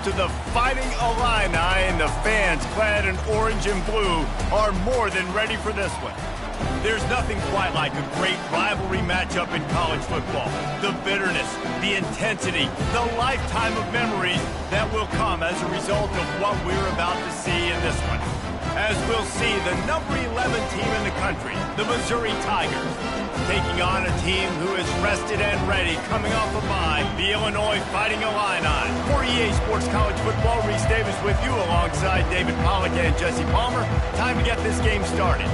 to the Fighting Illini, and the fans clad in orange and blue are more than ready for this one. There's nothing quite like a great rivalry matchup in college football. The bitterness, the intensity, the lifetime of memories that will come as a result of what we're about to see in this one. As we'll see the number 11 team in the country, the Missouri Tigers, taking on a team who is rested and ready, coming off a bye, the Illinois Fighting Illini. For EA Sports College Football, Reese Davis with you alongside David Pollack and Jesse Palmer. Time to get this game started.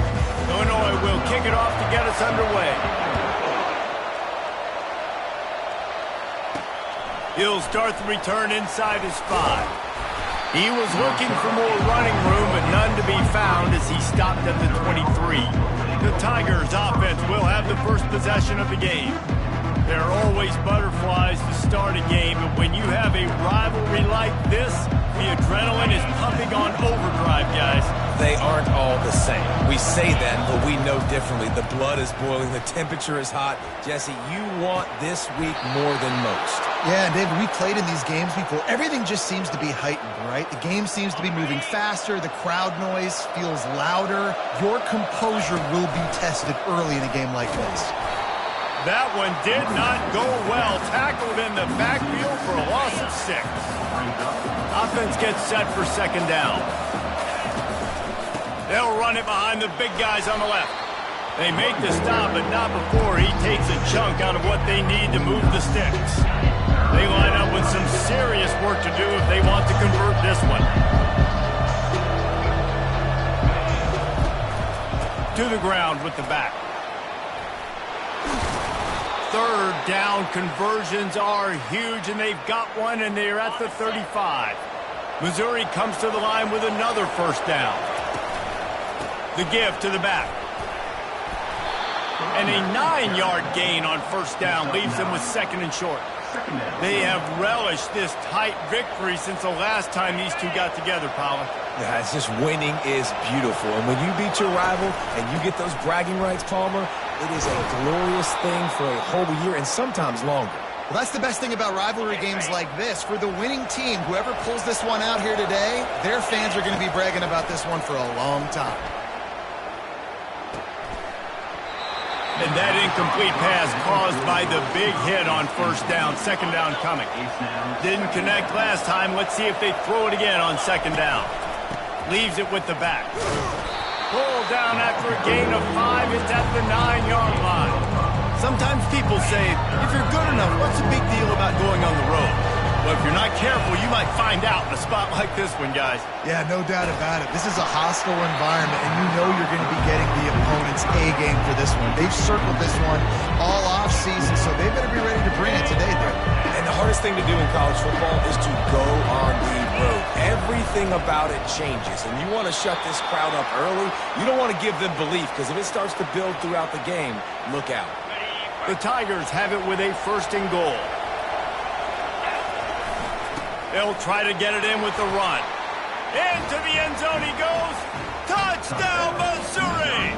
Illinois will kick it off to get us underway. He'll start the return inside his 5. He was looking for more running room, but none to be found as he stopped at the 23. The Tigers offense will have the first possession of the game. There are always butterflies to start a game, but when you have a rivalry like this, the adrenaline is pumping on overdrive, guys. They aren't all the same. We say that, but we know differently. The blood is boiling. The temperature is hot. Jesse, you want this week more than most. Yeah, and David, we played in these games before. Everything just seems to be heightened, right? The game seems to be moving faster. The crowd noise feels louder. Your composure will be tested early in a game like this. That one did not go well. Tackled in the backfield for a loss of 6. Offense gets set for second down. They'll run it behind the big guys on the left. They make the stop, but not before he takes a chunk out of what they need to move the sticks. They line up with some serious work to do if they want to convert this one. To the ground with the back. Third down conversions are huge, and they've got one, and they're at the 35. Missouri comes to the line with another first down. The give to the back. And a 9-yard gain on first down leaves them with second and short. They have relished this tight victory since the last time these two got together, Paula. Yeah, it's just winning is beautiful. And when you beat your rival and you get those bragging rights, Palmer, it is a glorious thing for a whole year and sometimes longer. Well, that's the best thing about rivalry games like this. For the winning team, whoever pulls this one out here today, their fans are going to be bragging about this one for a long time. And that incomplete pass caused by the big hit on first down. Second down coming. Didn't connect last time. Let's see if they throw it again on second down. Leaves it with the back. Pulled down after a gain of 5. It's at the 9-yard line. Sometimes people say, if you're good enough, what's the big deal about going on the road? Well, if you're not careful, you might find out in a spot like this one, guys. Yeah, no doubt about it. This is a hostile environment, and you know you're going to be getting the opponent's A-game for this one. They've circled this one all off-season, so they better be ready to bring it today, though. And the hardest thing to do in college football is to go on the road. Everything about it changes, and you want to shut this crowd up early. You don't want to give them belief, because if it starts to build throughout the game, look out. The Tigers have it with a first and goal. They'll try to get it in with the run. Into the end zone he goes. Touchdown, Missouri!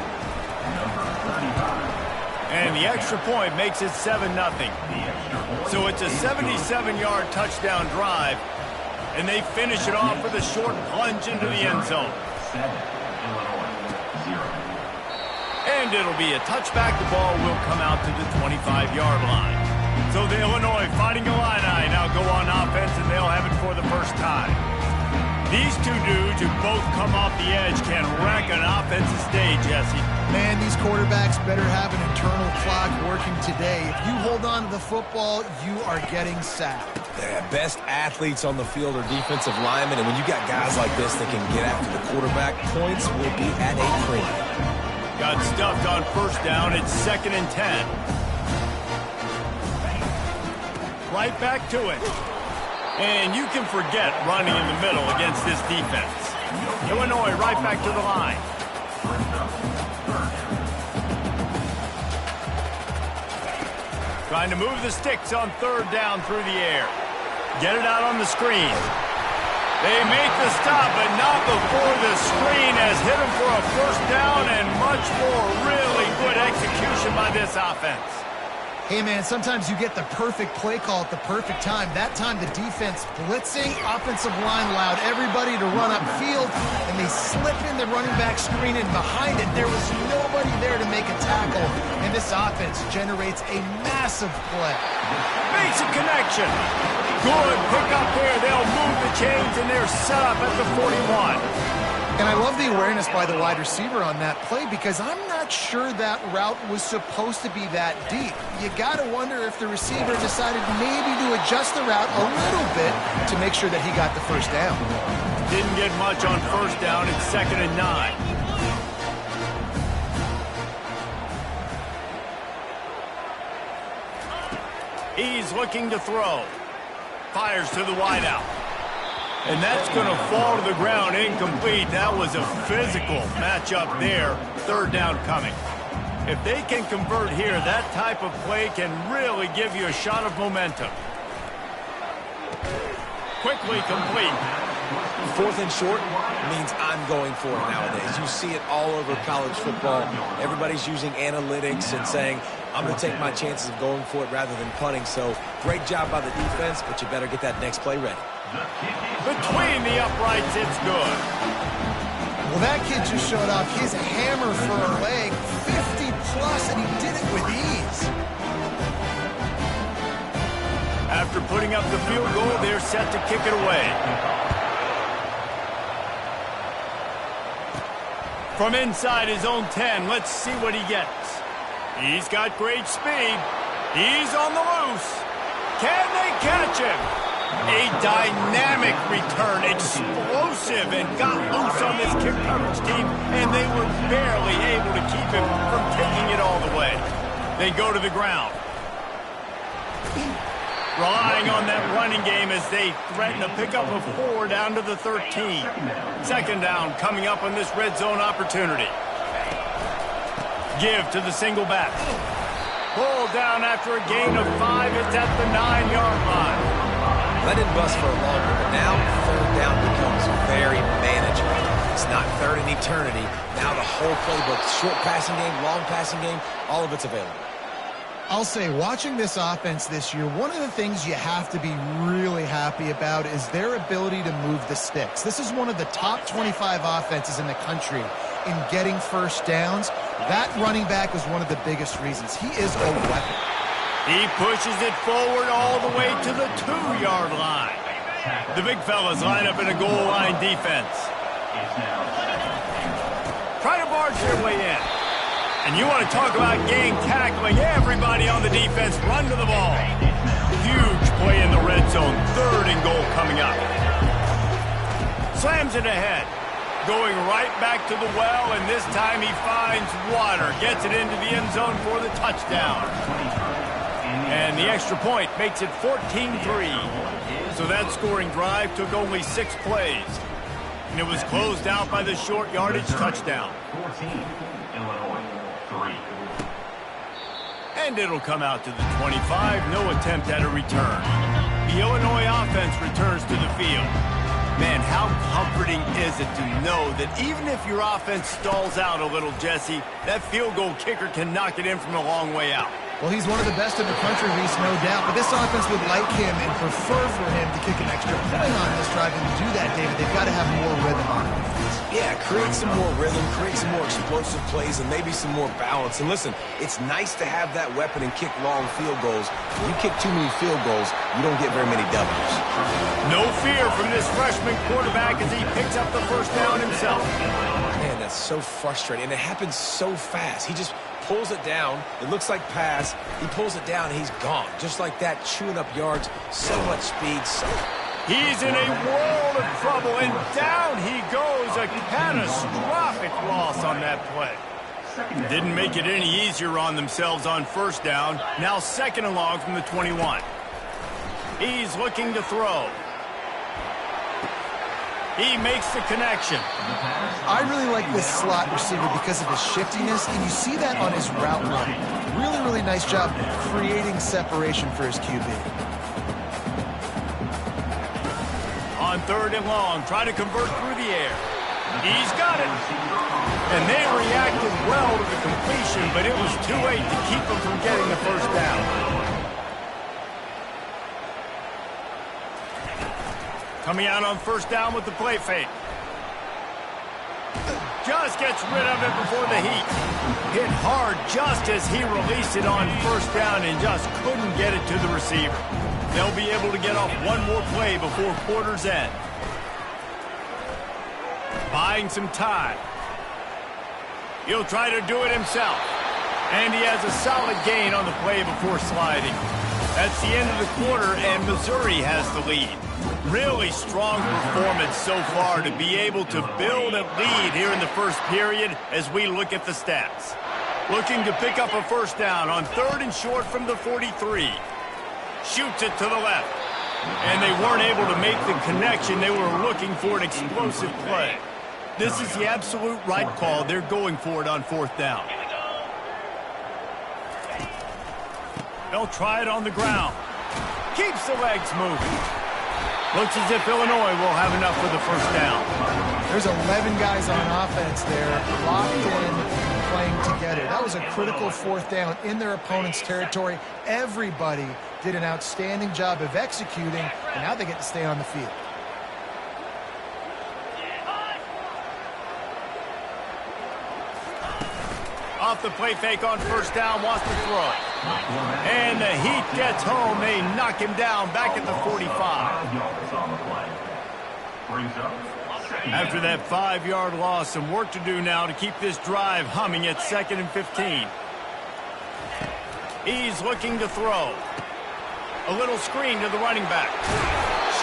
And the extra point makes it 7-0. So it's a 77-yard touchdown drive, and they finish it off with a short plunge into the end zone. And it'll be a touchback. The ball will come out to the 25-yard line. So the Illinois Fighting Illini now go on offense, and they'll have it for the first time. These two dudes who both come off the edge can wreck an offensive stage, Jesse. Man, these quarterbacks better have an internal clock working today. If you hold on to the football, you are getting sacked. The best athletes on the field are defensive linemen, and when you got guys like this that can get after the quarterback, points will be at a premium. Got stuffed on first down. It's 2nd and 10. Right back to it. And you can forget running in the middle against this defense. Illinois right back to the line. Trying to move the sticks on third down through the air. Get it out on the screen. They make the stop, but not before the screen has hit them for a first down, and much more. Really good execution by this offense. Hey, man, sometimes you get the perfect play call at the perfect time. That time, the defense blitzing, offensive line allowed everybody to run upfield, and they slip in the running back screen, and behind it, there was nobody there to make a tackle, and this offense generates a massive play. Makes a connection. Good pick up there. They'll move the chains, and they're set up at the 41. And I love the awareness by the wide receiver on that play because I'm not sure that route was supposed to be that deep. You got to wonder if the receiver decided maybe to adjust the route a little bit to make sure that he got the first down. Didn't get much on first down. It's 2nd and 9. He's looking to throw. Fires to the wideout. And that's going to fall to the ground incomplete. That was a physical matchup there. 3rd down coming. If they can convert here, that type of play can really give you a shot of momentum. Quickly complete. 4th and short means I'm going for it nowadays. You see it all over college football. Everybody's using analytics and saying, I'm going to take my chances of going for it rather than punting. So great job by the defense, but you better get that next play ready. Between the uprights, it's good. Well, that kid just showed off his hammer for a leg, 50-plus, and he did it with ease. After putting up the field goal, they're set to kick it away. From inside his own 10, let's see what he gets. He's got great speed. He's on the loose. Can they catch him? A dynamic return, explosive, and got loose on this kick coverage team, and they were barely able to keep him from taking it all the way. They go to the ground. Relying on that running game as they threaten a pickup of 4 down to the 13. 2nd down coming up on this red zone opportunity. Give to the single back. Pull down after a gain of 5. It's at the 9-yard line. That didn't bust for a long one, but now 3rd down becomes very manageable. It's not 3rd in eternity. Now the whole playbook, short passing game, long passing game, all of it's available. I'll say, watching this offense this year, one of the things you have to be really happy about is their ability to move the sticks. This is one of the top 25 offenses in the country in getting first downs. That running back is one of the biggest reasons. He is a weapon. He pushes it forward all the way to the 2-yard line. The big fellas line up in a goal line defense. Try to barge their way in. And you want to talk about game tackling. Everybody on the defense run to the ball. Huge play in the red zone. 3rd and goal coming up. Slams it ahead. Going right back to the well, and this time he finds water. Gets it into the end zone for the touchdown. And the extra point makes it 14-3. So that scoring drive took only 6 plays. And it was closed out by the short yardage touchdown. 14, Illinois, 3. And it'll come out to the 25. No attempt at a return. The Illinois offense returns to the field. Man, how comforting is it to know that even if your offense stalls out a little, Jesse, that field goal kicker can knock it in from a long way out. Well, he's one of the best in the country, Reese, no doubt. But this offense would like him and prefer for him to kick an extra point on this drive. And to do that, David, they've got to have more rhythm on offense. Yeah, create some more rhythm, create some more explosive plays, and maybe some more balance. And listen, it's nice to have that weapon and kick long field goals. If you kick too many field goals, you don't get very many W's. No fear from this freshman quarterback as he picks up the first down himself. Man, that's so frustrating. And it happens so fast. He just pulls it down. It looks like pass. He pulls it down, and he's gone. Just like that, chewing up yards. So much speed. He's in a world of trouble, and down he goes. A catastrophic loss on that play. Didn't make it any easier on themselves on first down. Now 2nd and long from the 21. He's looking to throw. He makes the connection. I really like this slot receiver because of his shiftiness, and you see that on his route run. Really, really nice job creating separation for his QB. On 3rd and long, try to convert through the air. He's got it. And they reacted well to the completion, but it was too late to keep them from getting the first down. Coming out on first down with the play fake. Just gets rid of it before the heat. Hit hard just as he released it on first down and just couldn't get it to the receiver. They'll be able to get off one more play before quarter's end. Buying some time. He'll try to do it himself. And he has a solid gain on the play before sliding. That's the end of the quarter, and Missouri has the lead. Really strong performance so far to be able to build a lead here in the first period as we look at the stats. Looking to pick up a first down on 3rd and short from the 43. Shoots it to the left. And they weren't able to make the connection. They were looking for an explosive play. This is the absolute right call. They're going for it on 4th down. They'll try it on the ground. Keeps the legs moving. Looks as if Illinois will have enough for the first down. There's 11 guys on offense there, locked in, playing together. That was a critical 4th down in their opponent's territory. Everybody did an outstanding job of executing, and now they get to stay on the field. Off the play fake on first down, wants to throw. And the Heat gets home. They knock him down back at the 45. After that 5-yard loss, some work to do now to keep this drive humming at 2nd and 15. He's looking to throw. A little screen to the running back.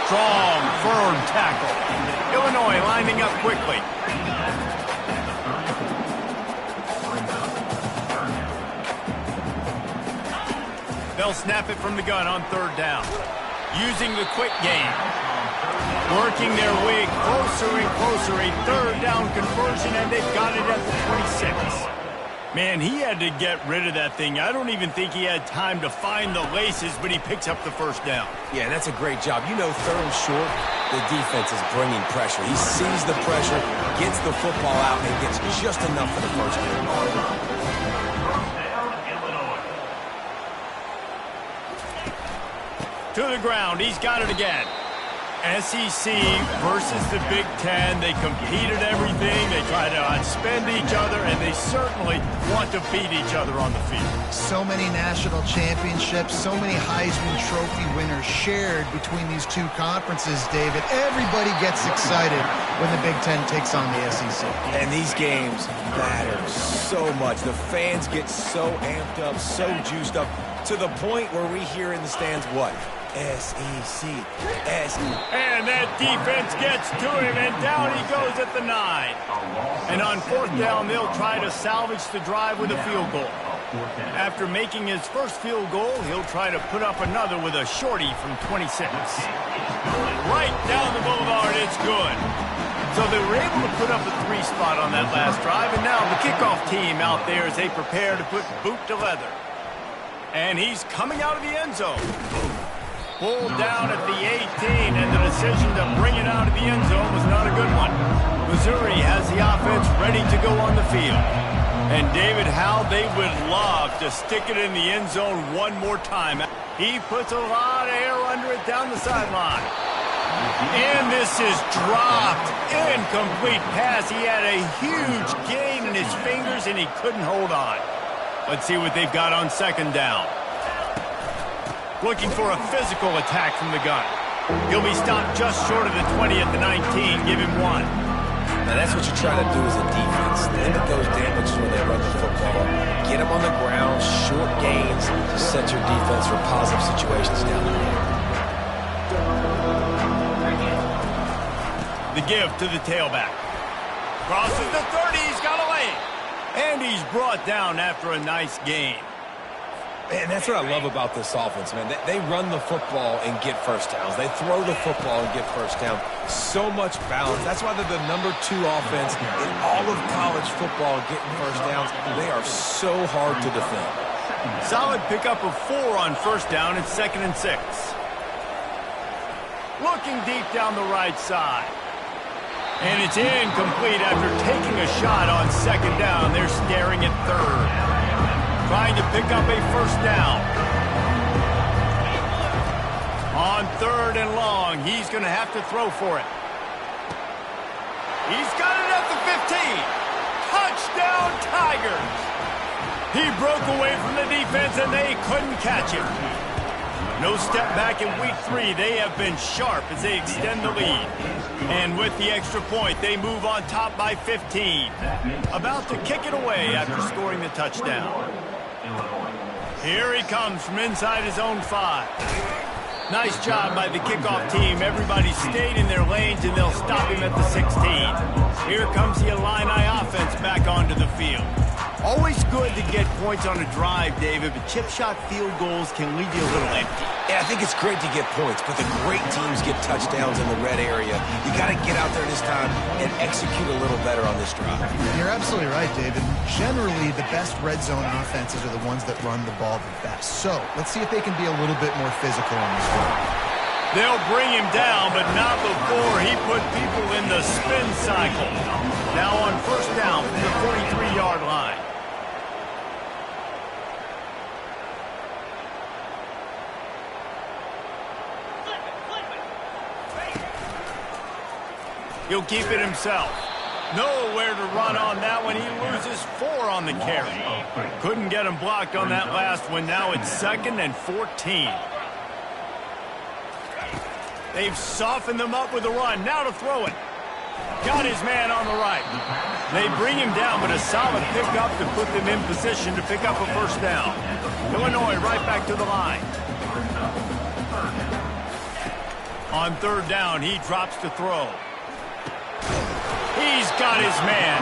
Strong, firm tackle. Illinois lining up quickly. They'll snap it from the gun on 3rd down. Using the quick game. Working their way closer and closer. A 3rd down conversion, and they've got it at the 26. Man, he had to get rid of that thing. I don't even think he had time to find the laces, but he picks up the first down. Yeah, that's a great job. You know, 3rd and short, the defense is bringing pressure. He sees the pressure, gets the football out, and gets just enough for the first down. To the ground. He's got it again. SEC versus the Big Ten. They competed everything. They try to outspend each other, and they certainly want to beat each other on the field. So many national championships, so many Heisman Trophy winners shared between these two conferences, David. Everybody gets excited when the Big Ten takes on the SEC. And these games matter so much. The fans get so amped up, so juiced up, to the point where we hear in the stands what? SEC. And that defense gets to him, and down he goes at the 9. And on 4th down, they'll try to salvage the drive with a field goal. After making his first field goal, he'll try to put up another with a shorty from 26. Right down the boulevard, it's good. So they were able to put up a 3 spot on that last drive, and now the kickoff team out there as they prepare to put boot to leather. And he's coming out of the end zone. Pulled down at the 18, and the decision to bring it out of the end zone was not a good one. Missouri has the offense ready to go on the field. And David, how they would love to stick it in the end zone one more time. He puts a lot of air under it down the sideline. And this is dropped. Incomplete pass. He had a huge gain in his fingers, and he couldn't hold on. Let's see what they've got on 2nd down. Looking for a physical attack from the gun. He'll be stopped just short of the 20 at the 19. Give him 1. Now, that's what you try to do as a defense. Limit those damages when they run the football. Get them on the ground, short gains to set your defense for positive situations down the road. The give to the tailback. Crosses the 30. He's got a lane. And he's brought down after a nice gain. And that's what I love about this offense, man. They run the football and get first downs. They throw the football and get first down. So much balance. That's why they're the #2 offense in all of college football getting first downs. They are so hard to defend. Solid pickup of 4 on first down and 2nd and 6. Looking deep down the right side. And it's incomplete after taking a shot on second down. They're staring at third. Trying to pick up a first down. On third and long, he's going to have to throw for it. He's got it at the 15. Touchdown, Tigers. He broke away from the defense, and they couldn't catch him. No step back in week 3. They have been sharp as they extend the lead. And with the extra point, they move on top by 15. About to kick it away after scoring the touchdown. Here he comes from inside his own 5. Nice job by the kickoff team. Everybody stayed in their lanes, and they'll stop him at the 16. Here comes the Illini offense back onto the field. Always good to get points on a drive, David, but chip shot field goals can leave you a little empty. Yeah, I think it's great to get points, but the great teams get touchdowns in the red area. You got to get out there this time and execute a little better on this drive. You're absolutely right, David. Generally, the best red zone offenses are the ones that run the ball the best. So let's see if they can be a little bit more physical on this one. They'll bring him down, but not before he put people in the spin cycle. Now on first down from the 43-yard line. He'll keep it himself. Nowhere to run on that one. He loses 4 on the carry. Couldn't get him blocked on that last one. Now it's 2nd and 14. They've softened them up with a run. Now to throw it. Got his man on the right. They bring him down, but a solid pickup to put them in position to pick up a first down. Illinois right back to the line. On third down, he drops to throw. He's got his man.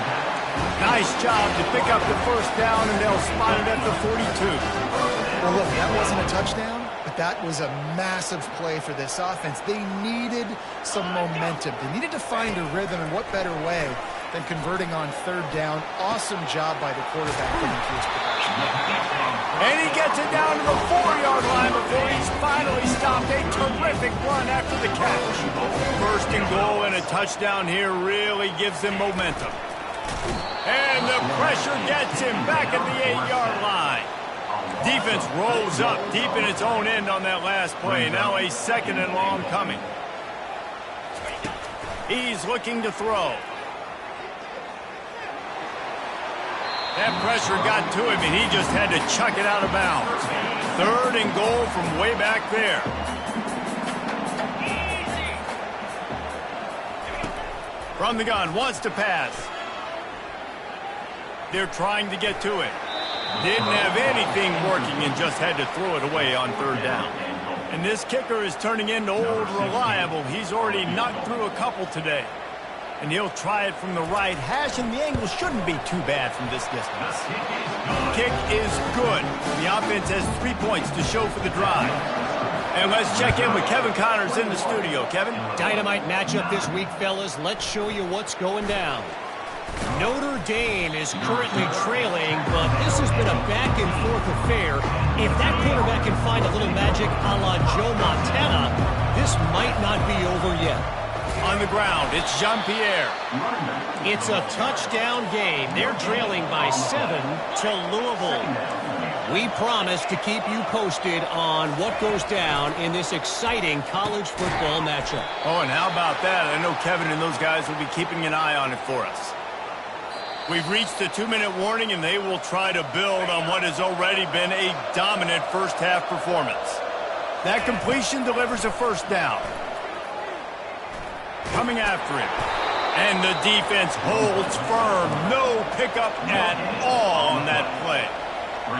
Nice job to pick up the first down, and they'll spot it at the 42. Well, look, that wasn't a touchdown, but that was a massive play for this offense. They needed some momentum. They needed to find a rhythm, and what better way than converting on third down. Awesome job by the quarterback getting to his production. And he gets it down to the 4-yard line before he's finally stopped. A terrific run after the catch. First and goal and a touchdown here really gives them momentum. And the pressure gets him back at the 8-yard line. Defense rolls up deep in its own end on that last play. Now a 2nd and long coming. He's looking to throw. That pressure got to him, and he just had to chuck it out of bounds. 3rd and goal from way back there. From the gun, wants to pass. They're trying to get to it. Didn't have anything working and just had to throw it away on third down. And this kicker is turning into old reliable. He's already knocked through a couple today. And he'll try it from the right hash, and the angle shouldn't be too bad from this distance. Kick is good. The offense has 3 points to show for the drive. And let's check in with Kevin Connors in the studio. Kevin? Dynamite matchup this week, fellas. Let's show you what's going down. Notre Dame is currently trailing, but this has been a back-and-forth affair. If that quarterback can find a little magic a la Joe Montana, this might not be over yet. On the ground, it's Jean-Pierre. It's a touchdown game. They're trailing by 7 to Louisville. We promise to keep you posted on what goes down in this exciting college football matchup. Oh, and how about that? I know Kevin and those guys will be keeping an eye on it for us. We've reached the 2-minute warning, and they will try to build on what has already been a dominant first-half performance. That completion delivers a first down. Coming after him. And the defense holds firm. No pickup at all on that play.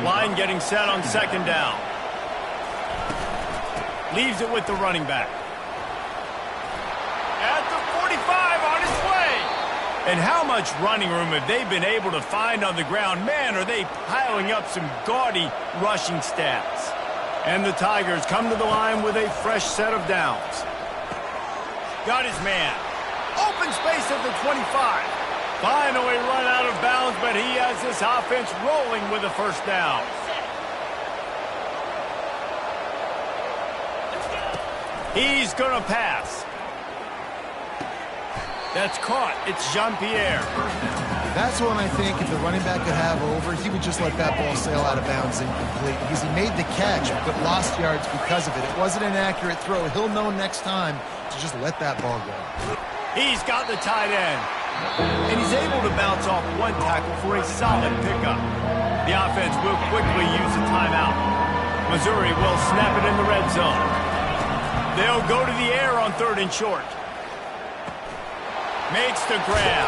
Line getting set on second down. Leaves it with the running back. At the 45 on his way. And how much running room have they been able to find on the ground? Man, are they piling up some gaudy rushing stats. And the Tigers come to the line with a fresh set of downs. Got his man. Open space at the 25. Finally run out of bounds, but he has this offense rolling with a first down. He's going to pass. That's caught. It's Jean-Pierre. That's one I think if the running back could have over, he would just let that ball sail out of bounds incomplete because he made the catch but lost yards because of it. It wasn't an accurate throw. He'll know next time to just let that ball go. He's got the tight end. And he's able to bounce off one tackle for a solid pickup. The offense will quickly use a timeout. Missouri will snap it in the red zone. They'll go to the air on 3rd and short. Makes the grab.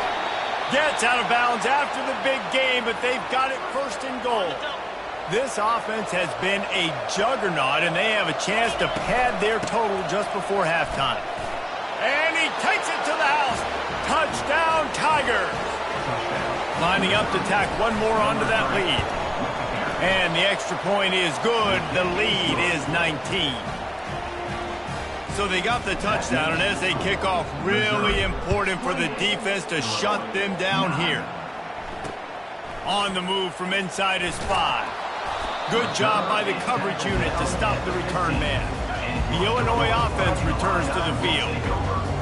Gets out of bounds after the big game, but they've got it 1st and goal. This offense has been a juggernaut, and they have a chance to pad their total just before halftime. And he takes it to the house. Touchdown, Tigers. Lining up to tack one more onto that lead. And the extra point is good. The lead is 19. So they got the touchdown, and as they kick off, really important for the defense to shut them down here. On the move from inside his 5. Good job by the coverage unit to stop the return man. The Illinois offense returns to the field.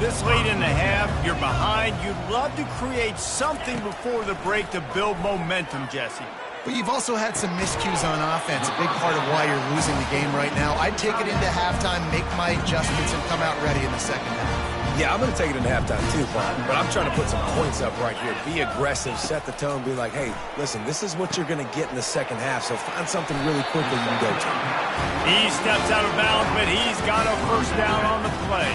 This late in the half, you're behind. You'd love to create something before the break to build momentum, Jesse. But you've also had some miscues on offense, a big part of why you're losing the game right now. I'd take it into halftime, make my adjustments, and come out ready in the second half. Yeah, I'm going to take it into halftime too, Bob. But I'm trying to put some points up right here. Be aggressive, set the tone, be like, hey, listen, this is what you're going to get in the second half, so find something really quickly you can go to. He steps out of bounds, but he's got a 1st down on the play.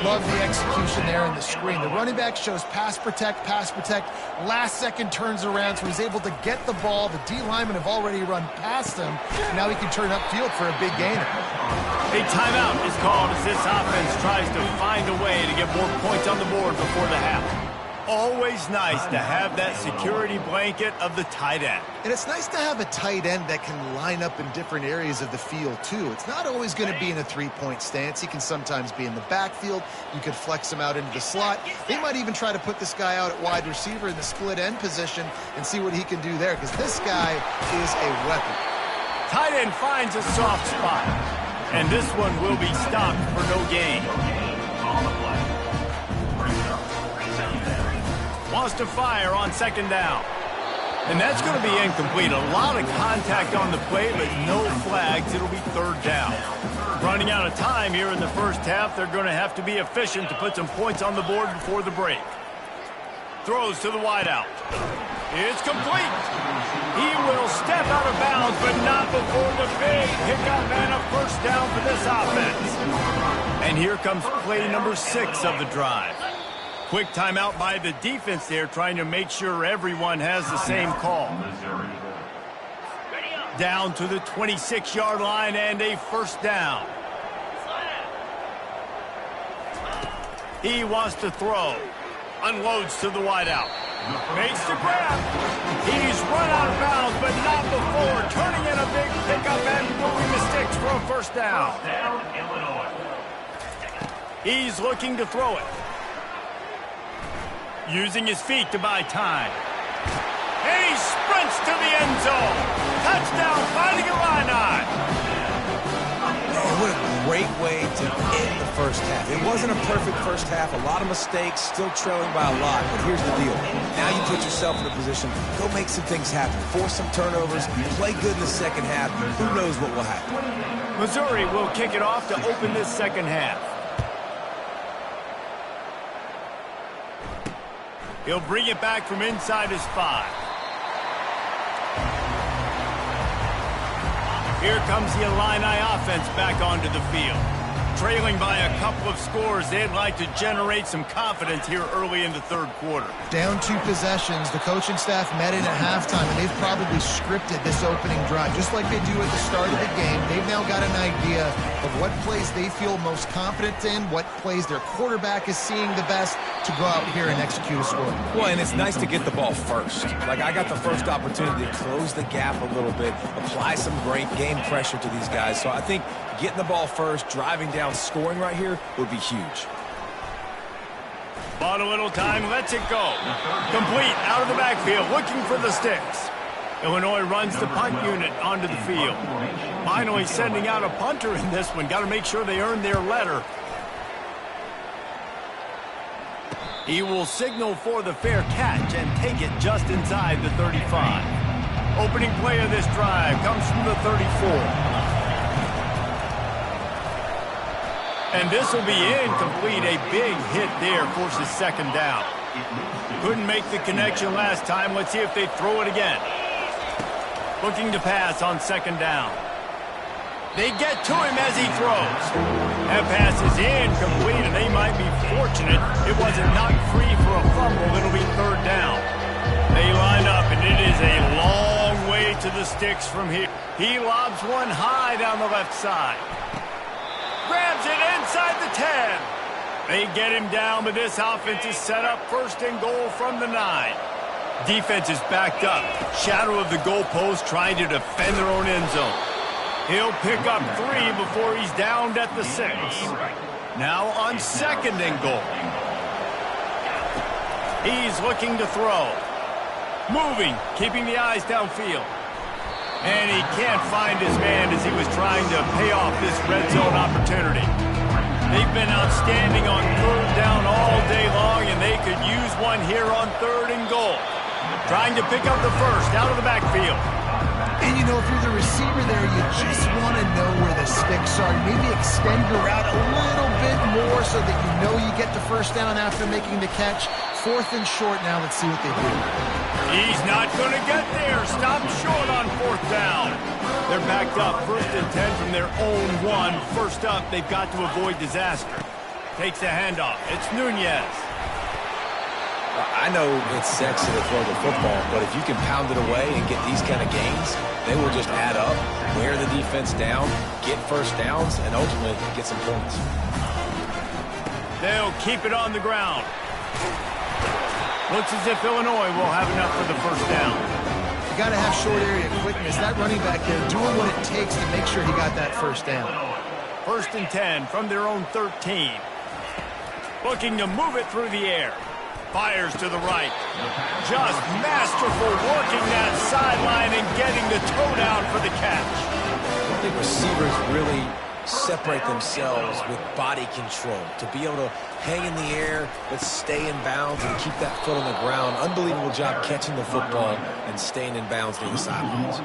Love the execution there in the screen. The running back shows pass protect, last second turns around, so he's able to get the ball. The D linemen have already run past him. Now he can turn upfield for a big gainer. A timeout is called as this offense tries to find a way to get more points on the board before the half. Always nice to have that security blanket of the tight end. And it's nice to have a tight end that can line up in different areas of the field, too. It's not always going to be in a three-point stance. He can sometimes be in the backfield. You could flex him out into the slot. They might even try to put this guy out at wide receiver in the split end position and see what he can do there, because this guy is a weapon. Tight end finds a soft spot, and this one will be stopped for no gain. Wants to fire on 2nd down. And that's going to be incomplete. A lot of contact on the play, but no flags. It'll be 3rd down. Running out of time here in the first half. They're going to have to be efficient to put some points on the board before the break. Throws to the wideout. It's complete. He will step out of bounds, but not before the big pickup and a 1st down for this offense. And here comes play number 6 of the drive. Quick timeout by the defense there, trying to make sure everyone has the same call. Down to the 26-yard line and a 1st down. He wants to throw. Unloads to the wideout. Makes the grab. He's run out of bounds, but not before turning in a big pickup and moving the sticks for a 1st down. He's looking to throw it. Using his feet to buy time. And he sprints to the end zone. Touchdown, Fighting Illini. Man, what a great way to end the first half. It wasn't a perfect first half. A lot of mistakes, still trailing by a lot. But here's the deal. Now you put yourself in a position, go make some things happen. Force some turnovers. Play good in the second half. Who knows what will happen. Missouri will kick it off to open this second half. He'll bring it back from inside his 5. Here comes the Illini offense back onto the field. Trailing by a couple of scores, they'd like to generate some confidence here early in the 3rd quarter. Down 2 possessions, the coaching staff met in at halftime, and they've probably scripted this opening drive. Just like they do at the start of the game, they've now got an idea of what plays they feel most confident in, what plays their quarterback is seeing the best to go out here and execute a score. Well, and it's nice to get the ball first. Like, I got the first opportunity to close the gap a little bit, apply some great game pressure to these guys. So I think getting the ball first, driving down, scoring right here would be huge. Bought a little time, lets it go. Complete, out of the backfield, looking for the sticks. Illinois runs the punt unit onto the field. Finally sending out a punter in this one. Got to make sure they earn their letter. He will signal for the fair catch and take it just inside the 35. Opening play of this drive comes from the 34. And this will be incomplete. A big hit there forces second down. Couldn't make the connection last time. Let's see if they throw it again. Looking to pass on second down. They get to him as he throws. That pass is incomplete, and they might be fortunate it wasn't knocked free for a fumble. It'll be third down. They line up, and it is a long way to the sticks from here. He lobs one high down the left side. Grabs it inside the 10. They get him down, but this offense is set up first and goal from the 9. Defense is backed up. Shadow of the goalpost trying to defend their own end zone. He'll pick up 3 before he's downed at the 6. Now on second and goal. He's looking to throw. Moving, keeping the eyes downfield. And he can't find his man as he was trying to pay off this red zone opportunity. They've been outstanding on third down all day long, and they could use one here on third and goal. Trying to pick up the first out of the backfield. And, you know, if you're the receiver there, you just want to know where the sticks are. Maybe extend your route a little bit more so that you know you get the first down after making the catch. Fourth and short now. Let's see what they do. He's not going to get there. Stop short on fourth down. They're backed up first and 10 from their own 1. First up, they've got to avoid disaster. Takes the handoff. It's Nunez. I know it's sexy to throw the football, but if you can pound it away and get these kind of gains, they will just add up, wear the defense down, get first downs, and ultimately get some points. They'll keep it on the ground. Looks as if Illinois will have enough for the first down. You got to have short area quickness. That running back there doing what it takes to make sure he got that first down. First and 10 from their own 13. Looking to move it through the air. Fires to the right. Just masterful working that sideline and getting the toe down for the catch. I think receivers really separate themselves with body control. To be able to hang in the air, but stay in bounds and keep that foot on the ground. Unbelievable job catching the football and staying in bounds near the sidelines.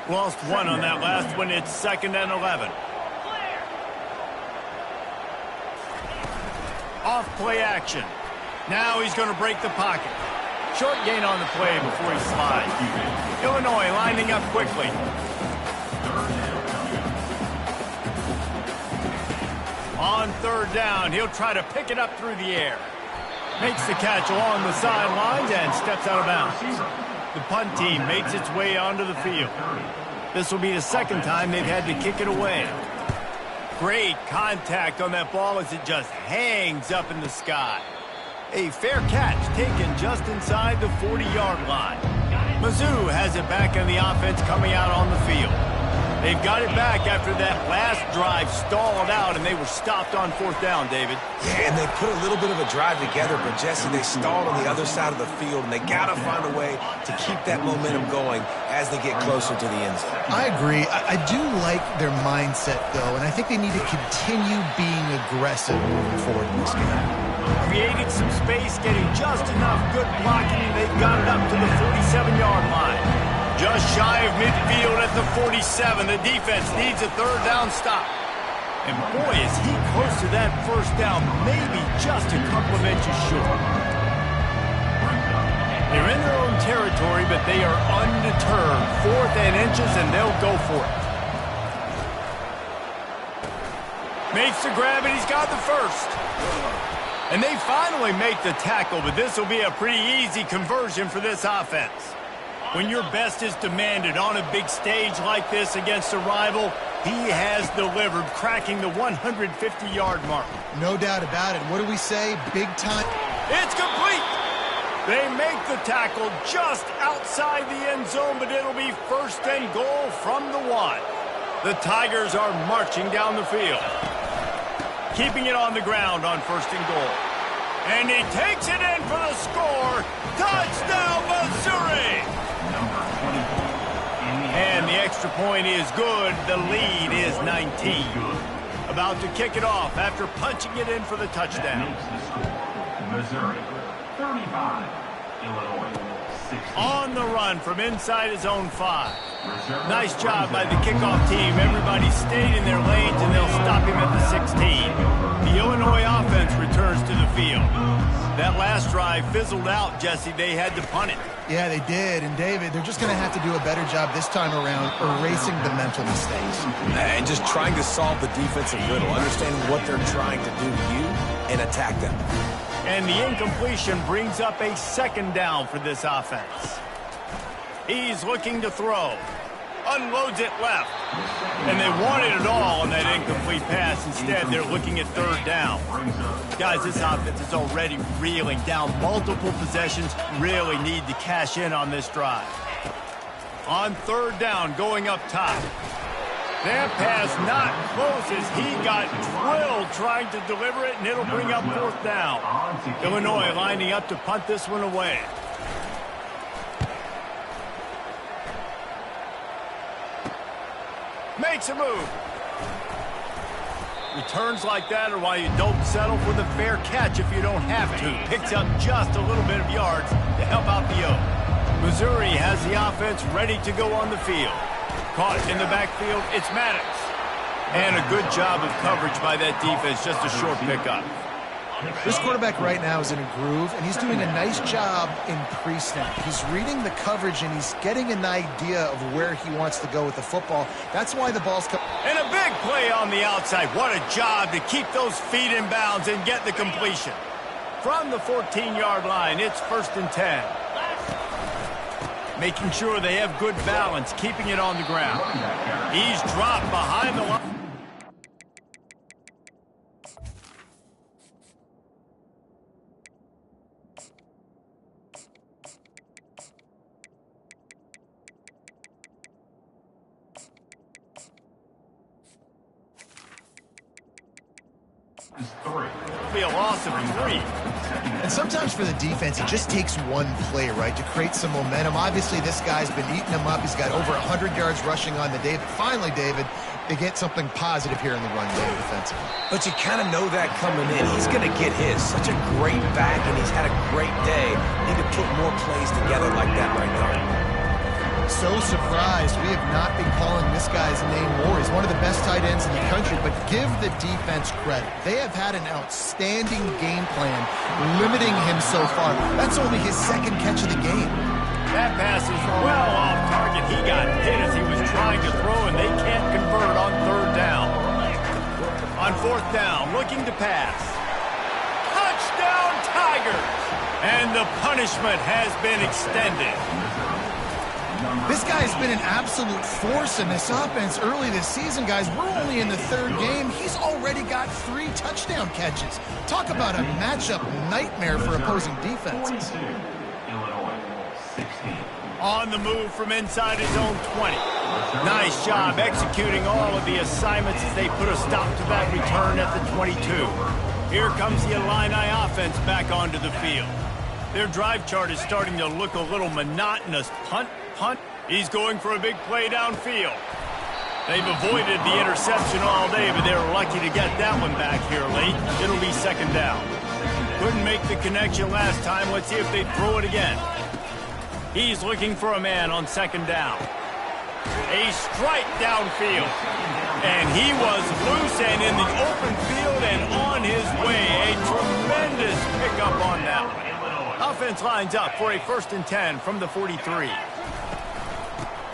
Lost one on that last one. It's second and 11. Off play action. Now he's going to break the pocket. Short gain on the play before he slides. Illinois lining up quickly. On third down, he'll try to pick it up through the air. Makes the catch along the sidelines and steps out of bounds. The punt team makes its way onto the field. This will be the second time they've had to kick it away. Great contact on that ball as it just hangs up in the sky. A fair catch taken just inside the 40-yard line. Mizzou has it back in the offense coming out on the field. They've got it back after that last drive stalled out, and they were stopped on fourth down, David. Yeah, and they put a little bit of a drive together, but, Jesse, they stalled on the other side of the field, and they got to find a way to keep that momentum going as they get closer to the end zone. I agree. I do like their mindset, though, and I think they need to continue being aggressive moving forward in this game. Creating some space, getting just enough good blocking, and they've got it up to the 47-yard line. Just shy of midfield at the 47. The defense needs a third down stop. And boy, is he close to that first down, maybe just a couple of inches short. They're in their own territory, but they are undeterred. Fourth and inches, and they'll go for it. Makes the grab, and he's got the first. And they finally make the tackle, but this will be a pretty easy conversion for this offense. When your best is demanded on a big stage like this against a rival, he has delivered, cracking the 150-yard mark. No doubt about it. What do we say? Big time. It's complete. They make the tackle just outside the end zone, but it'll be first and goal from the 1. The Tigers are marching down the field. Keeping it on the ground on first and goal. And he takes it in for the score. Touchdown, Missouri! And the extra point is good. The lead is 19. About to kick it off after punching it in for the touchdown. Missouri 35, Illinois 16. On the run from inside his own 5. Nice job by the kickoff team. Everybody stayed in their lanes, and they'll stop him at the 16. The Illinois offense returns to the field. That last drive fizzled out, Jesse. They had to punt it. Yeah, they did. And, David, they're just going to have to do a better job this time around erasing the mental mistakes. And just trying to solve the defensive riddle, understanding what they're trying to do to you and attack them. And the incompletion brings up a second down for this offense. He's looking to throw. Unloads it left. And they wanted it all on that incomplete pass. Instead, they're looking at third down. Guys, this offense is already reeling down multiple possessions. Really need to cash in on this drive. On third down, going up top. That pass not close as he got drilled trying to deliver it, and it'll bring up fourth down. Illinois lining up to punt this one away. Makes a move. Returns like that are why you don't settle for the fair catch if you don't have to. Picks up just a little bit of yards to help out the Oak. Missouri has the offense ready to go on the field. Caught in the backfield, it's Maddox. And a good job of coverage by that defense, just a short pickup. This quarterback right now is in a groove, and he's doing a nice job in pre-snap. He's reading the coverage, and he's getting an idea of where he wants to go with the football. That's why the ball's coming. And a big play on the outside. What a job to keep those feet in bounds and get the completion. From the 14-yard line, it's 1st and 10. Making sure they have good balance, keeping it on the ground. He's dropped behind the line. It'll be a loss of 3. And sometimes for the defense, it just takes one play, right, to create some momentum. Obviously, this guy's been eating them up. He's got over 100 yards rushing on the day. But finally, David, they get something positive here in the run game defensively. But you kind of know that coming in. He's going to get his. Such a great back, and he's had a great day. Need to put more plays together like that right there. So surprised we have not been calling this guy's name more. He's one of the best tight ends in the country, but give the defense credit. They have had an outstanding game plan, limiting him so far. That's only his second catch of the game. That pass is well off target. He got hit as he was trying to throw, and they can't convert on third down. On fourth down, looking to pass. Touchdown, Tigers! And the punishment has been extended. This guy's been an absolute force in this offense early this season, guys. We're only in the third game. He's already got 3 touchdown catches. Talk about a matchup nightmare for opposing defenses. 42, Illinois 16. On the move from inside his own 20. Nice job executing all of the assignments as they put a stop to that return at the 22. Here comes the Illini offense back onto the field. Their drive chart is starting to look a little monotonous. Punt. He's going for a big play downfield. They've avoided the interception all day, but they were lucky to get that one back here late. It'll be second down. Couldn't make the connection last time. Let's see if they throw it again. He's looking for a man on second down. A strike downfield. And he was loose and in the open field and on his way. A tremendous pickup on that one. Offense lines up for a 1st and 10 from the 43.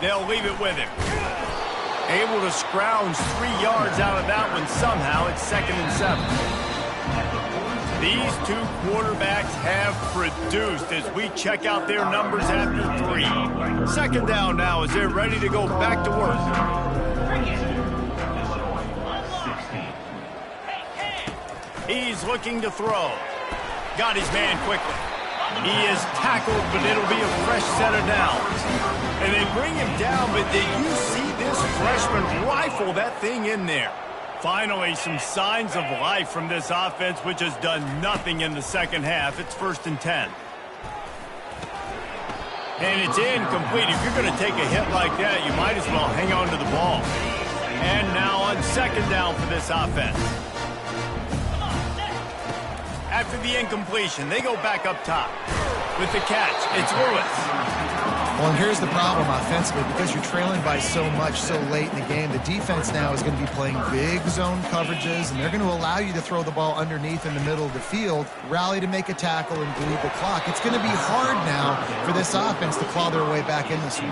They'll leave it with him. Able to scrounge 3 yards out of that one somehow. It's 2nd and 7. These two quarterbacks have produced as we check out their numbers after 3. Second down now as they're ready to go back to work. He's looking to throw. Got his man quickly. He is tackled, but it'll be a fresh set of downs. And they bring him down, but did you see this freshman rifle that thing in there? Finally, some signs of life from this offense, which has done nothing in the second half. It's 1st and 10. And it's incomplete. If you're going to take a hit like that, you might as well hang on to the ball. And now on second down for this offense. After the incompletion, they go back up top. With the catch, it's Lewis. Well, and here's the problem offensively. Because you're trailing by so much so late in the game, the defense now is going to be playing big zone coverages, and they're going to allow you to throw the ball underneath in the middle of the field, rally to make a tackle, and bleed the clock. It's going to be hard now for this offense to claw their way back in this one.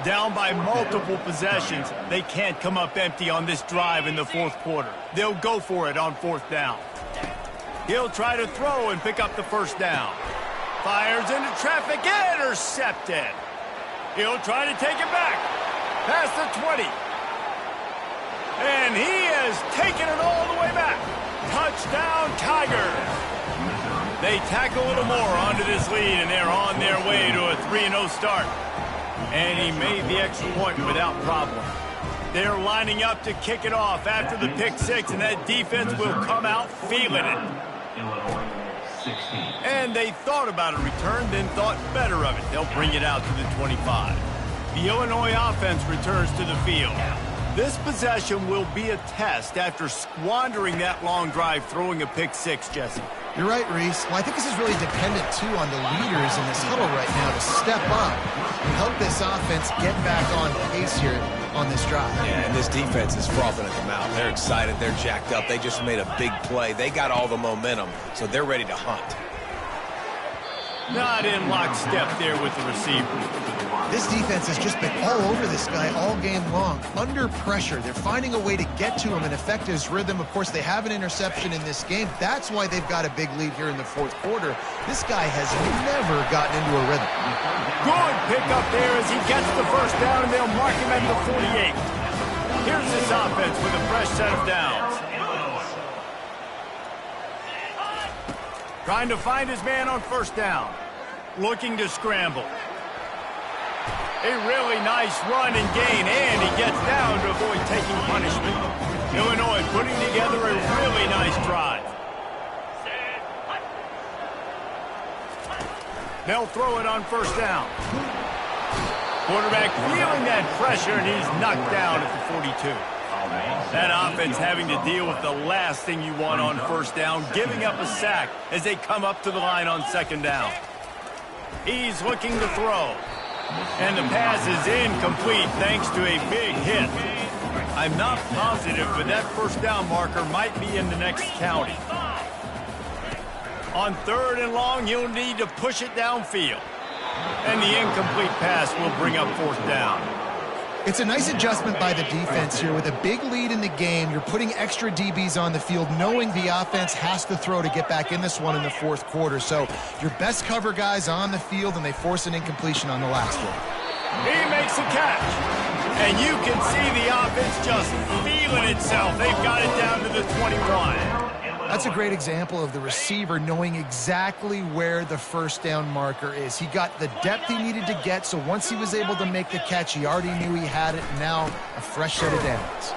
Down by multiple possessions, they can't come up empty on this drive in the fourth quarter. They'll go for it on fourth down. He'll try to throw and pick up the first down. Fires into traffic, intercepted. He'll try to take it back. Past the 20. And he has taken it all the way back. Touchdown, Tigers. They tack a little more onto this lead, and they're on their way to a 3-0 start. And he made the extra point without problem. They're lining up to kick it off after the pick six, and that defense will come out feeling it. And they thought about a return, then thought better of it. They'll bring it out to the 25. The Illinois offense returns to the field. This possession will be a test after squandering that long drive throwing a pick six, Jesse. You're right, Reese. Well, I think this is really dependent, too, on the leaders in this huddle right now to step up and help this offense get back on pace here on this drive. Yeah, and this defense is frothing at the mouth. They're excited. They're jacked up. They just made a big play. They got all the momentum, so they're ready to hunt. Not in lockstep there with the receivers. This defense has just been all over this guy all game long. Under pressure. They're finding a way to get to him and affect his rhythm. Of course, they have an interception in this game. That's why they've got a big lead here in the fourth quarter. This guy has never gotten into a rhythm. Good pickup there as he gets the first down, and they'll mark him at the 48. Here's this offense with a fresh set of downs. Trying to find his man on first down. Looking to scramble. A really nice run and gain, and he gets down to avoid taking punishment. Illinois putting together a really nice drive. They'll throw it on first down. Quarterback feeling that pressure, and he's knocked down at the 42. That offense having to deal with the last thing you want on first down, giving up a sack as they come up to the line on second down. He's looking to throw. And the pass is incomplete thanks to a big hit. I'm not positive, but that first down marker might be in the next county. On third and long, you'll need to push it downfield. And the incomplete pass will bring up fourth down. It's a nice adjustment by the defense here. With a big lead in the game, you're putting extra DBs on the field, knowing the offense has to throw to get back in this one in the fourth quarter. So your best cover guys on the field, and they force an incompletion on the last one. He makes a catch. And you can see the offense just feeling itself. They've got it down to the 21. That's a great example of the receiver knowing exactly where the first down marker is. He got the depth he needed to get, so once he was able to make the catch, he already knew he had it, and now a fresh set of downs.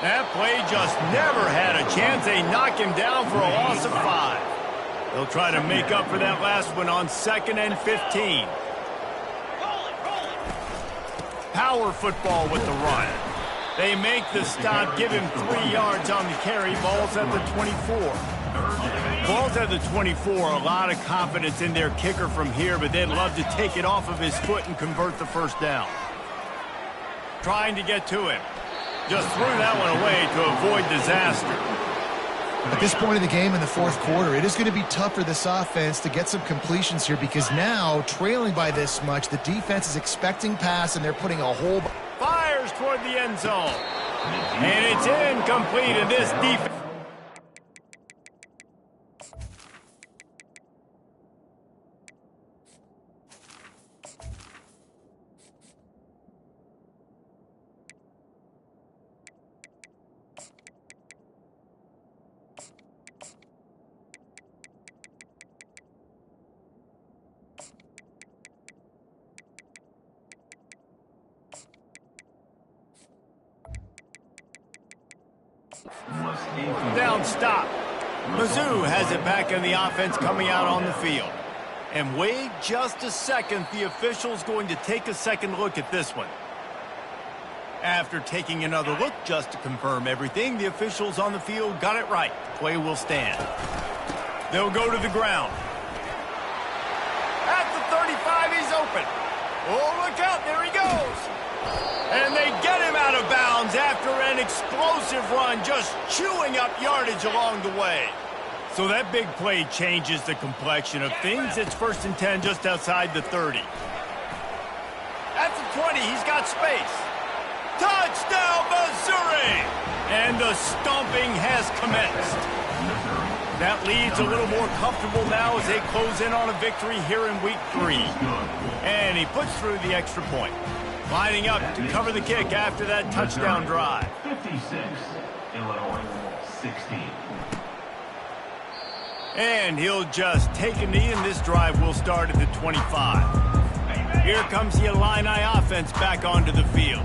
That play just never had a chance. They knock him down for a loss of 5. They'll try to make up for that last one on 2nd and 15. Power football with the run. They make the stop, give him 3 yards on the carry. Ball's at the 24. Ball's at the 24. A lot of confidence in their kicker from here, but they'd love to take it off of his foot and convert the first down. Trying to get to him. Just threw that one away to avoid disaster. At this point in the game in the fourth quarter, it is going to be tough for this offense to get some completions here, because now, trailing by this much, the defense is expecting pass, and they're putting a whole... Fires toward the end zone. And it's incomplete, and this defense... Down stop. Mizzou has it back in the offense coming out on the field. And wait just a second. The official's going to take a second look at this one. After taking another look just to confirm everything, the officials on the field got it right. Play will stand. They'll go to the ground. At the 35, he's open. Oh, look out, there he goes. And they get him out of bounds after an explosive run, just chewing up yardage along the way. So that big play changes the complexion of things. It's 1st and 10 just outside the 30. At the 20, he's got space. Touchdown, Missouri! And the stomping has commenced. That lead's a little more comfortable now as they close in on a victory here in week 3. And he puts through the extra point. Lining up to cover the kick after that touchdown drive. 56, Illinois 16. And he'll just take a knee, and this drive will start at the 25. Here comes the Illini offense back onto the field.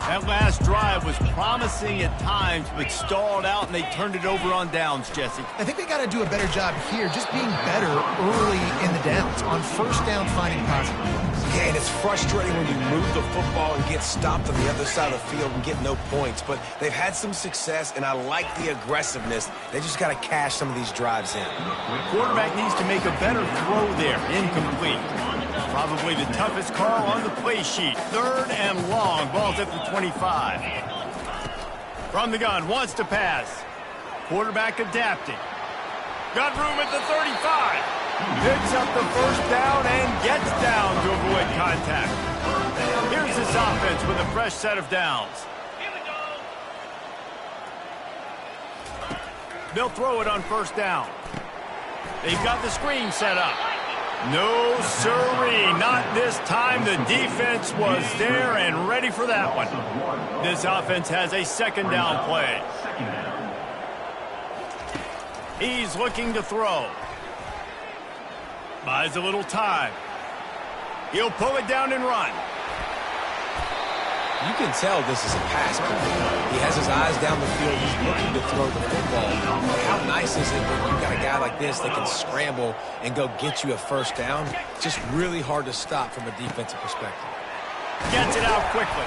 That last drive was promising at times, but stalled out, and they turned it over on downs, Jesse. I think they got to do a better job here, just being better early in the downs, on 1st down, finding positive plays. Yeah, and it's frustrating when you move the football and get stopped on the other side of the field and get no points. But they've had some success, and I like the aggressiveness. They just got to cash some of these drives in. Quarterback needs to make a better throw there. Incomplete. Probably the toughest call on the play sheet. 3rd and long. Ball's at the 25. From the gun, wants to pass. Quarterback adapting. Got room at the 35. Picks up the 1st down and gets down to avoid contact. Here's this offense with a fresh set of downs. They'll throw it on 1st down. They've got the screen set up. No, sirree, not this time. The defense was there and ready for that one. This offense has a 2nd down play. He's looking to throw. Buys a little time. He'll pull it down and run. You can tell this is a pass play. He has his eyes down the field. He's looking to throw the football. How nice is it when you've got a guy like this that can scramble and go get you a 1st down? It's just really hard to stop from a defensive perspective. Gets it out quickly.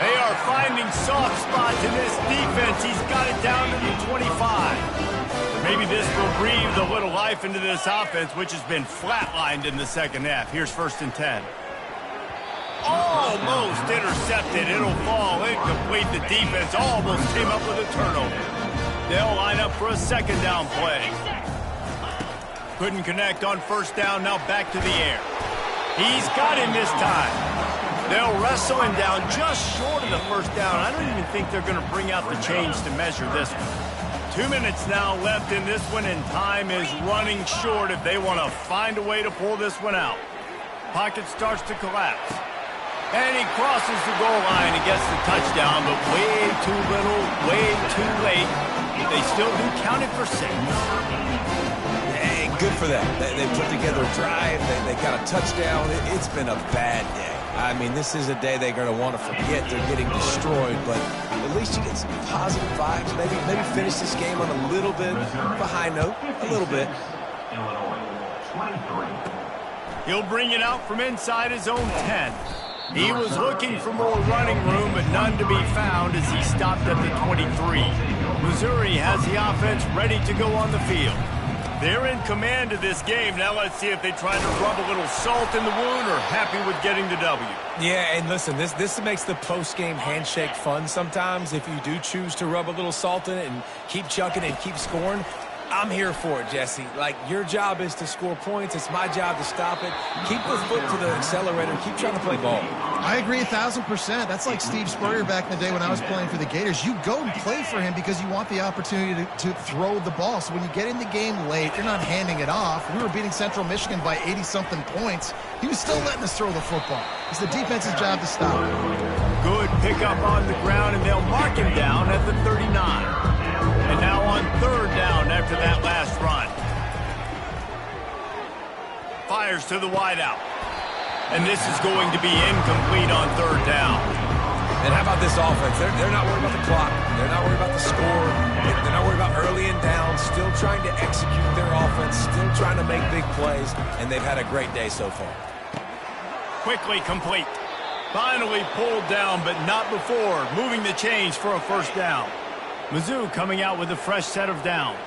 They are finding soft spots in this defense. He's got it down to the 25. Maybe this will breathe a little life into this offense, which has been flatlined in the 2nd half. Here's 1st and 10. Almost intercepted. It'll fall incomplete. The defense almost came up with a turnover. They'll line up for a 2nd down play. Couldn't connect on 1st down. Now back to the air. He's got him this time. They'll wrestle him down just short of the 1st down. I don't even think they're going to bring out the chains to measure this one. 2 minutes now left in this one, and time is running short if they want to find a way to pull this one out. Pocket starts to collapse. And he crosses the goal line and gets the touchdown, but way too little, way too late. They still do count it for 6. Hey, good for them. They put together a drive. They got a touchdown. It's been a bad day. I mean, this is a day they're going to want to forget. They're getting destroyed, but at least you get some positive vibes. Maybe finish this game on a little bit of a high note. A little bit. Illinois 23. He'll bring it out from inside his own 10. He was looking for more running room, but none to be found as he stopped at the 23. Missouri has the offense ready to go on the field. They're in command of this game. Now let's see if they try to rub a little salt in the wound or happy with getting the W. Yeah, and listen, this makes the post-game handshake fun sometimes. If you do choose to rub a little salt in it and keep chucking and keep scoring, I'm here for it, Jesse. Like, your job is to score points. It's my job to stop it. Keep the foot to the accelerator. Keep trying to play ball. I agree 1,000%. That's like Steve Spurrier back in the day when I was playing for the Gators. You go and play for him because you want the opportunity to throw the ball. So when you get in the game late, you're not handing it off. We were beating Central Michigan by 80-something points. He was still letting us throw the football. It's the defense's job to stop it. Good pickup on the ground, and they'll mark him down at the 39. And now on 3rd down after that last run. Fires to the wideout. And this is going to be incomplete on 3rd down. And how about this offense? They're not worried about the clock. They're not worried about the score. They're not worried about early and down. Still trying to execute their offense. Still trying to make big plays. And they've had a great day so far. Quickly complete. Finally pulled down, but not before. Moving the chains for a first down. Mizzou coming out with a fresh set of downs.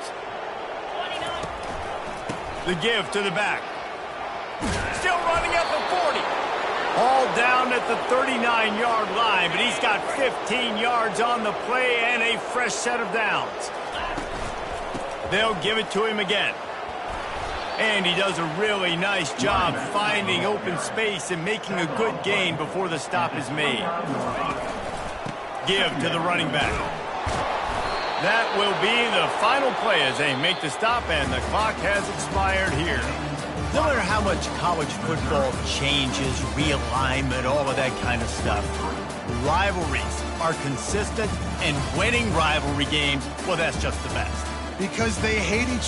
The give to the back. Still running at the 40. All down at the 39-yard line, but he's got 15 yards on the play and a fresh set of downs. They'll give it to him again. And he does a really nice job finding open space and making a good gain before the stop is made. Give to the running back. That will be the final play as they make the stop, and the clock has expired here. No matter how much college football changes, realignment, all of that kind of stuff, rivalries are consistent, and winning rivalry games, well, that's just the best. Because they hate each